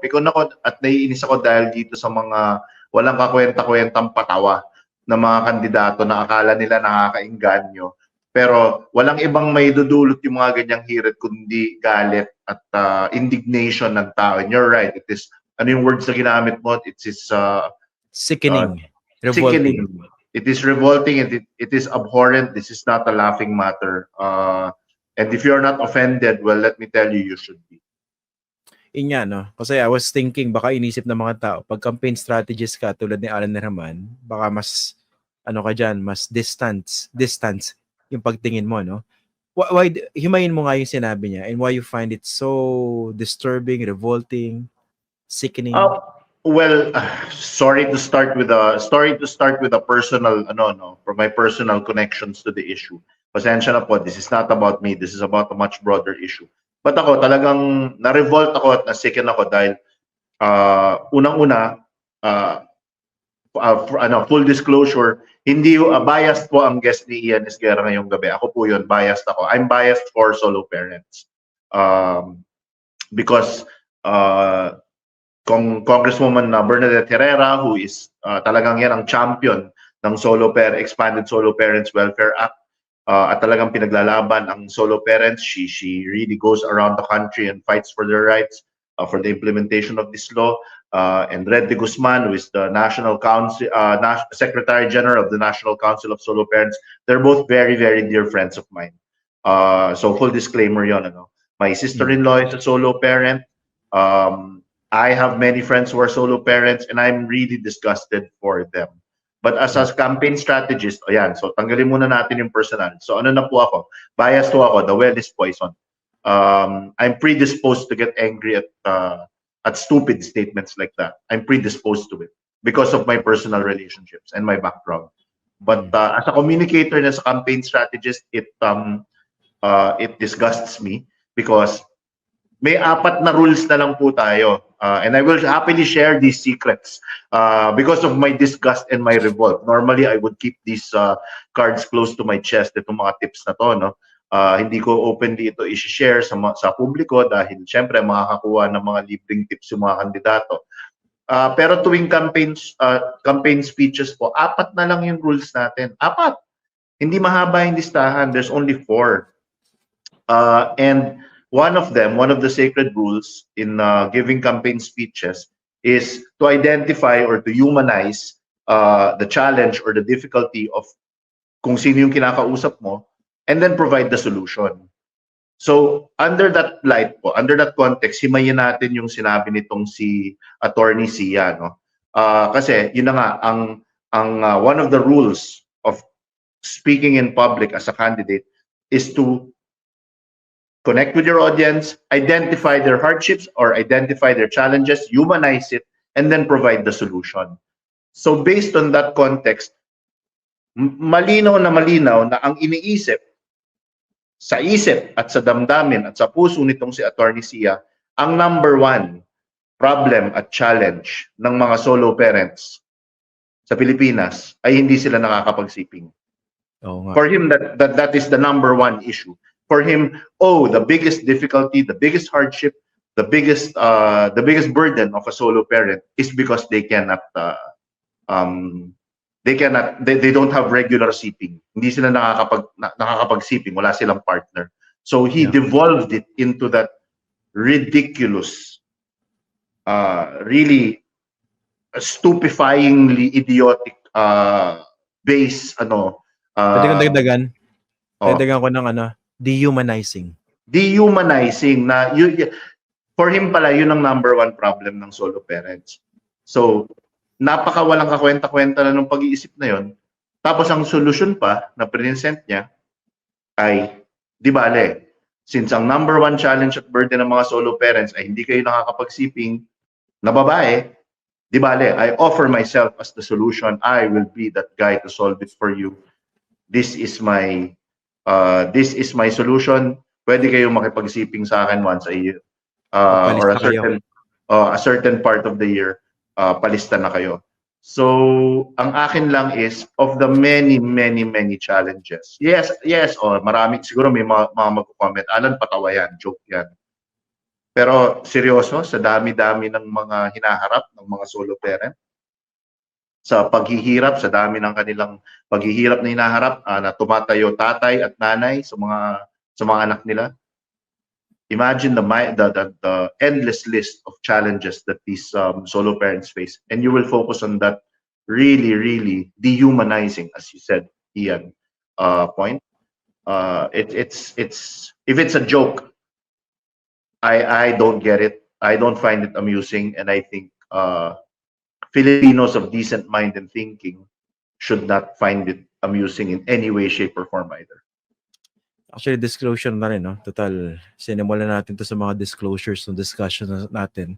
Pikon ako at naiinis ako dahil dito sa mga walang kakwenta-kwentang patawa ng mga kandidato na akala nila nakakainganyo. Pero walang ibang may dudulot yung mga ganyang hirit kundi galit at indignation ng tao. And you're right, it is, ano yung words na ginamit mo? It is sickening. Sickening. It is revolting and it is abhorrent. This is not a laughing matter. And if you're not offended, well, let me tell you, you should be. Inya, no? Kasi I was thinking, baka inisip ng mga tao, pag campaign strategist ka tulad ni Alan Nerman, baka mas, ano ka dyan, mas distance yung pagtingin mo, no? Why himayin mo nga yung sinabi niya and why you find it so disturbing, revolting, sickening? Well, sorry to start with a personal, from my personal connections to the issue. Pasensya na po, this is not about me. This is about a much broader issue. But ako, talagang na-revolt ako at na-sicken ako dahil unang-una, full disclosure, hindi biased po ang guest ni Ian Esguerra ngayong gabi. Ako po yun, biased ako. I'm biased for solo parents. Because Congresswoman Bernadette Herrera, who is talagang yan ang champion ng Expanded Solo Parents Welfare Act, at talagang pinaglalaban ang solo parents. She really goes around the country and fights for their rights, for the implementation of this law. And Red de Guzman, who is the National Council, Secretary General of the National Council of Solo Parents, they're both very, very dear friends of mine. So full disclaimer yon, ano. My sister-in-law is a solo parent. I have many friends who are solo parents and I'm really disgusted for them. But as a campaign strategist, ayan, so tanggalin muna natin yung personal. So ano na po ako? Biased po ako. The well is poison. I'm predisposed to get angry at stupid statements like that. I'm predisposed to it because of my personal relationships and my background. But as a communicator and as a campaign strategist, it disgusts me because may 4 na rules na lang po tayo. And I will happily share these secrets because of my disgust and my revolt. Normally, I would keep these cards close to my chest, itong mga tips na to, no? Hindi ko openly ito i-share sa publiko dahil syempre makakakuha ng mga libreng tips yung mga kandidato. Pero tuwing campaign speeches po, 4 na lang yung rules natin. 4. Hindi mahaba yung listahan. There's only 4. And one of the sacred rules in giving campaign speeches is to identify or to humanize the challenge or the difficulty of kung sino yung kinakausap mo and then provide the solution. So under that light po, under that context, himayin natin yung sinabi nitong si Attorney Sia, no? Kasi yun na nga ang one of the rules of speaking in public as a candidate is to connect with your audience, identify their hardships or identify their challenges, humanize it, and then provide the solution. So based on that context, malinaw na ang iniisip sa isip at sa damdamin at sa puso nitong si Attorney Sia, ang number 1 problem at challenge ng mga solo parents sa Pilipinas ay hindi sila nakakapagsiping. For him, that is the number 1 issue. For him, the biggest difficulty, the biggest hardship, the biggest burden of a solo parent is because they don't have regular siping. Hindi sila nakakapagsiping, wala silang partner. So he devolved it into that ridiculous, really stupefyingly idiotic base, Pwede kong dagdagan ko ng dehumanizing na for him pala yun ang number 1 problem ng solo parents. So napakawalang kakwenta-kwenta na ng pag-iisip na yon. Tapos ang solution pa na present niya ay di bale, since ang number 1 challenge at burden ng mga solo parents ay hindi kayo nakakapagsiping na babae, di bale, I offer myself as the solution. I will be that guy to solve it for you. This is my solution. Pwede kayong makipagsiping sa akin once a year or a certain part of the year, palista na kayo. So ang akin lang is of the many challenges. Yes, marami siguro may mga magko-comment, Alan, patawa yan, joke yan. Pero seryoso, sa dami-dami ng mga hinaharap ng mga solo parent, sa paghihirap, sa dami ng kanilang paghihirap na hinaharap, na tumatayo tatay at nanay sa mga anak nila. Imagine the endless list of challenges that these solo parents face, and you will focus on that really dehumanizing, as you said, Ian, point. It's if it's a joke, I don't get it. I don't find it amusing, and I think Filipinos of decent mind and thinking should not find it amusing in any way, shape, or form either. Actually, disclosure na rin, no? Total, sinimulan natin to sa mga disclosures ng discussion natin.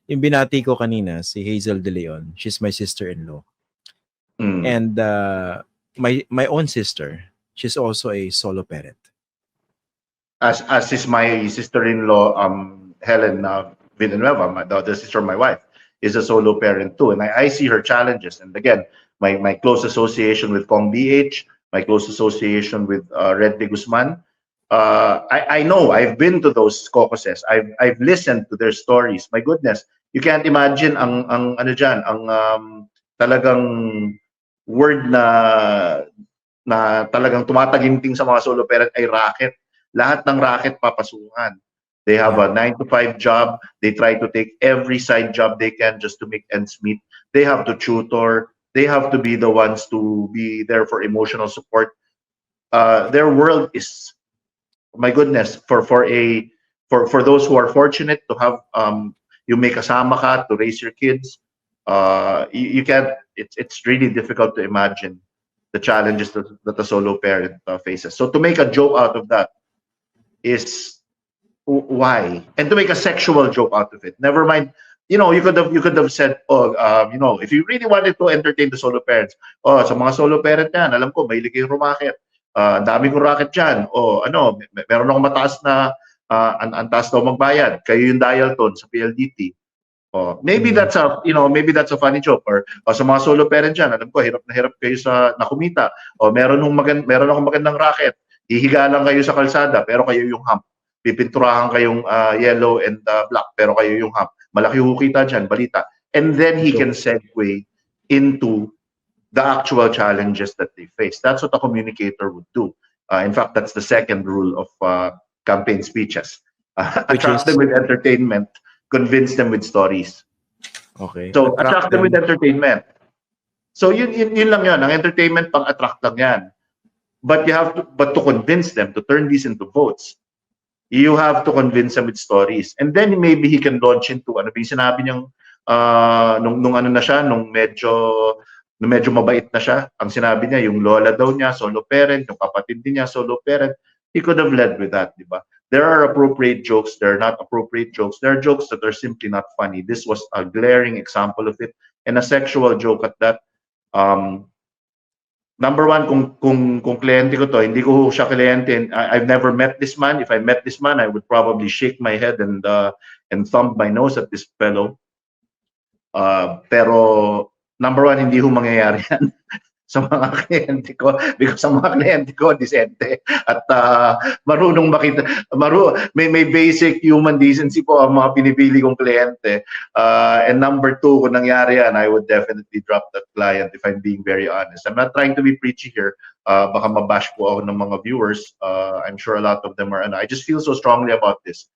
Yung binati ko kanina, si Hazel De Leon, she's my sister-in-law. And my own sister, she's also a solo parent. As is my sister-in-law, Helen Villanueva, the sister of my wife, is a solo parent too. And I see her challenges. And again, my close association with Kong BH, my close association with Red de Guzman. I know, I've been to those caucuses. I've listened to their stories. My goodness, you can't imagine ang ano dyan, ang talagang word na talagang tumataginting sa mga solo parent ay racket. Lahat ng racket papasukan. They have a 9-to-5 job. They try to take every side job they can just to make ends meet. They have to tutor. They have to be the ones to be there for emotional support. Their world is, my goodness, for those who are fortunate to have you may kasama ka to raise your kids. You can't. It's really difficult to imagine the challenges that a solo parent faces. So to make a joke out of that is why, and to make a sexual joke out of it. Never mind. You know, you could have said, you know, if you really wanted to entertain the solo parents, sa mga solo parent yan, alam ko, mahilig kayong rumakit. Ang dami kong racket dyan. Meron akong mataas na, ang taas daw magbayad. Kayo yung dial tone sa PLDT. Maybe that's a funny joke. Or sa mga solo parent dyan, alam ko, hirap na hirap kayo sa nakumita. Meron akong magandang racket. Hihiga lang kayo sa kalsada, pero kayo yung hump. Pipinturahan kayong yellow and black, pero kayo yung hump. Malaki hukita dyan, balita. And then he can segue into the actual challenges that they face. That's what a communicator would do. In fact, that's the second rule of campaign speeches. Attract them with entertainment, convince them with stories. Okay. So, attract them with entertainment. So, yun lang yun. Ang entertainment, pang-attract lang yan. But to convince them to turn these into votes, you have to convince them with stories. And then maybe he can launch into, ano ba yung sinabi niyang, nung ano na siya, nung medyo mabait na siya, ang sinabi niya, yung lola daw niya, solo parent, yung kapatid niya, solo parent, he could have led with that, di ba? There are appropriate jokes, there are not appropriate jokes, there are jokes that are simply not funny. This was a glaring example of it, and a sexual joke at that. Number one, kung kliyente ko to, hindi ko siya kliyente. I've never met this man. If I met this man, I would probably shake my head and thumb my nose at this fellow. Pero number one, hindi ho mangyayari yan sa mga kliyente ko, because sa mga kliyente ko disente at marunong makita, may basic human decency po ang mga pinipili kong kliyente. And number two, kung nangyari yan, I would definitely drop that client if I'm being very honest. I'm not trying to be preachy here. Baka mabash po ako ng mga viewers. I'm sure a lot of them are, and I just feel so strongly about this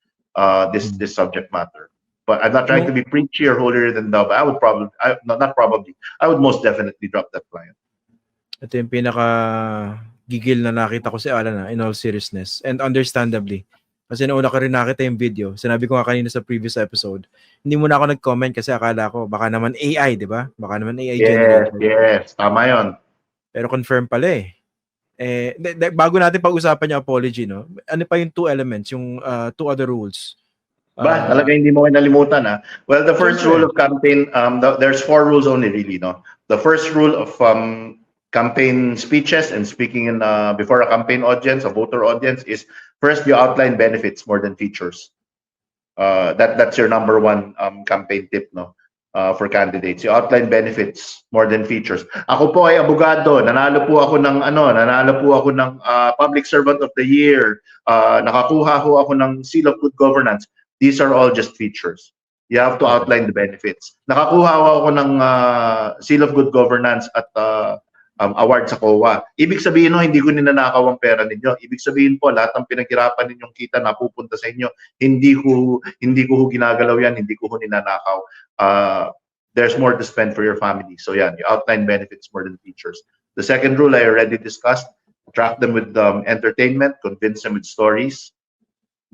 subject matter. But I'm not trying to be preachy or holier than thou. But I would I would most definitely drop that client. Ito yung pinaka-gigil na nakita ko si Alan in all seriousness. And understandably. Kasi nauna ka rin nakita yung video. Sinabi ko nga kanina sa previous episode, hindi mo na ako nag-comment kasi akala ko, baka naman AI, di ba? Baka naman AI generated. Yes, tama yun. Pero confirm pala eh. Bago natin pag-usapan yung apology, no? Ano pa yung two elements, yung two other rules? Talaga hindi mo kinalimutan, ha? Well, the first rule of campaign, there's 4 rules only really, no? The first rule of campaign speeches and speaking in before a campaign audience, a voter audience, is first you outline benefits more than features. That's your number one campaign tip, no? For candidates, you outline benefits more than features. Ako po ay abogado, nanalo po ako ng Public Servant of the Year, nakakuha ho ako ng Seal of Good Governance. These are all just features. You have to outline the benefits. Nakakuha ako ng Seal of Good Governance at award sa COA. Ibig sabihin no, hindi ko ninanakaw ang pera ninyo. Ibig sabihin po, lahat ng pinaghirapan ninyong kita na pupunta sa inyo, hindi ko ginagalaw yan, hindi ko ninanakaw. There's more to spend for your family. So yan, you outline benefits more than features. The second rule I already discussed, attract them with entertainment, convince them with stories.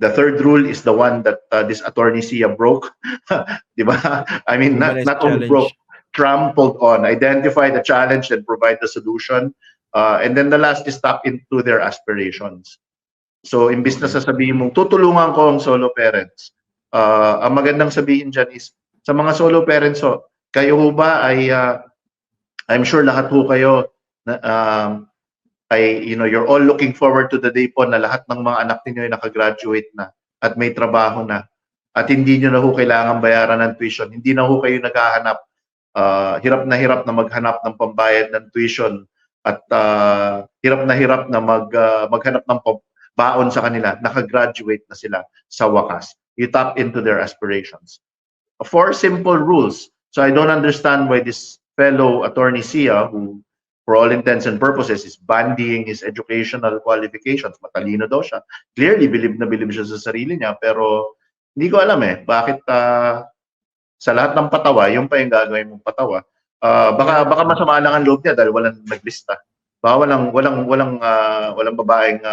The third rule is the one that this attorney Sia broke. Diba? I mean, not only broke, trampled on. Identify the challenge and provide the solution. And then the last is tap into their aspirations. So, imbis na sasabihin mong, tutulungan ko ang solo parents. Ang magandang sabihin dyan is, sa mga solo parents, kayo ho ba ay, I'm sure lahat ho kayo, you're all looking forward to the day po na lahat ng mga anak niyo ay nakagraduate na at may trabaho na at hindi niyo na ho kailangan bayaran ng tuition. Hindi na ho kayo naghahanap, hirap na maghanap ng pambayad ng tuition at hirap na maghanap ng baon sa kanila. Nakagraduate na sila sa wakas. You tap into their aspirations. 4 simple rules. So I don't understand why this fellow attorney Sia, who for all intents and purposes is bandying his educational qualifications. Matalino daw siya. Clearly, bilib siya sa sarili niya. Pero hindi ko alam bakit sa lahat ng patawa, yung pa yung gagawin mong patawa. Baka masama lang ang loob niya dahil walang naglista. Baka walang babaeng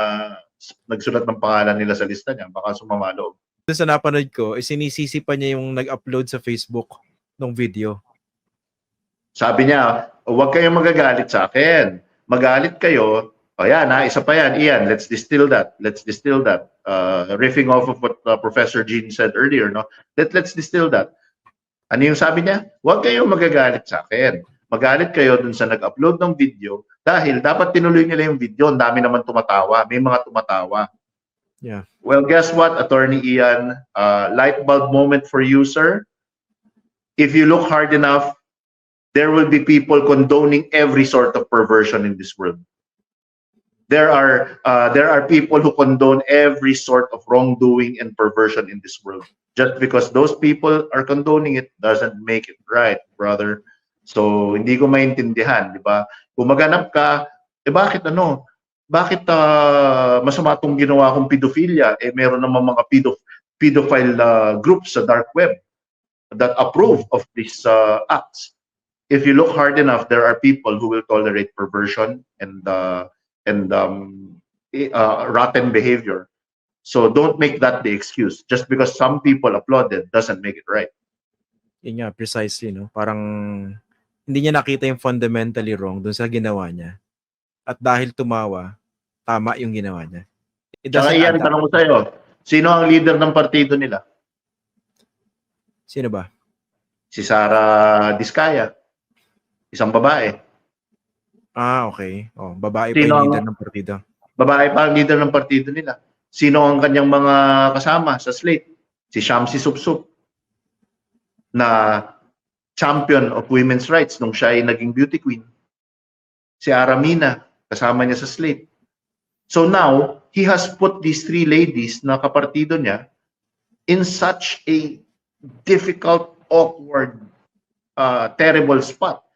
nagsulat ng pangalan nila sa lista niya. Baka sumama loob. Sa napanood ko, sinisisi pa niya yung nag-upload sa Facebook ng video. Sabi niya, huwag kayong magagalit sa akin. Magalit kayo. O yan, isa pa yan. Ian, let's distill that. Riffing off of what Professor Jean said earlier, no? Let's distill that. Ano yung sabi niya? Huwag kayong magagalit sa akin. Magalit kayo dun sa nag-upload ng video dahil dapat tinuloy nila yung video. Ang dami naman tumatawa. May mga tumatawa. Yeah. Well, guess what, Attorney Ian? Light bulb moment for you, sir. If you look hard enough, there will be people condoning every sort of perversion in this world. There are people who condone every sort of wrongdoing and perversion in this world. Just because those people are condoning it doesn't make it right, brother. So hindi ko maintindihan, di ba? Kung maganap ka, bakit masama tong ginawa kong pedophilia? Meron naman mga pedophile groups sa dark web that approve of these acts. If you look hard enough, there are people who will tolerate perversion and rotten behavior. So don't make that the excuse. Just because some people applauded doesn't make it right. Yun nga, precisely, no? Parang hindi niya nakita yung fundamentally wrong dun sa ginawa niya. At dahil tumawa, tama yung ginawa niya. Saka Ian, tanong ko sa'yo, sino ang leader ng partido nila? Sino ba? Si Sara Diskaya. Isang babae. Okay. Babae pa yung leader ng partido. Babae pa ang leader ng partido nila. Sino ang kanyang mga kasama sa slate? Si Shamsi Supsup na champion of women's rights nung siya ay naging beauty queen. Si Aramina, kasama niya sa slate. So now, he has put these 3 ladies na kapartido niya in such a difficult, awkward, terrible spot.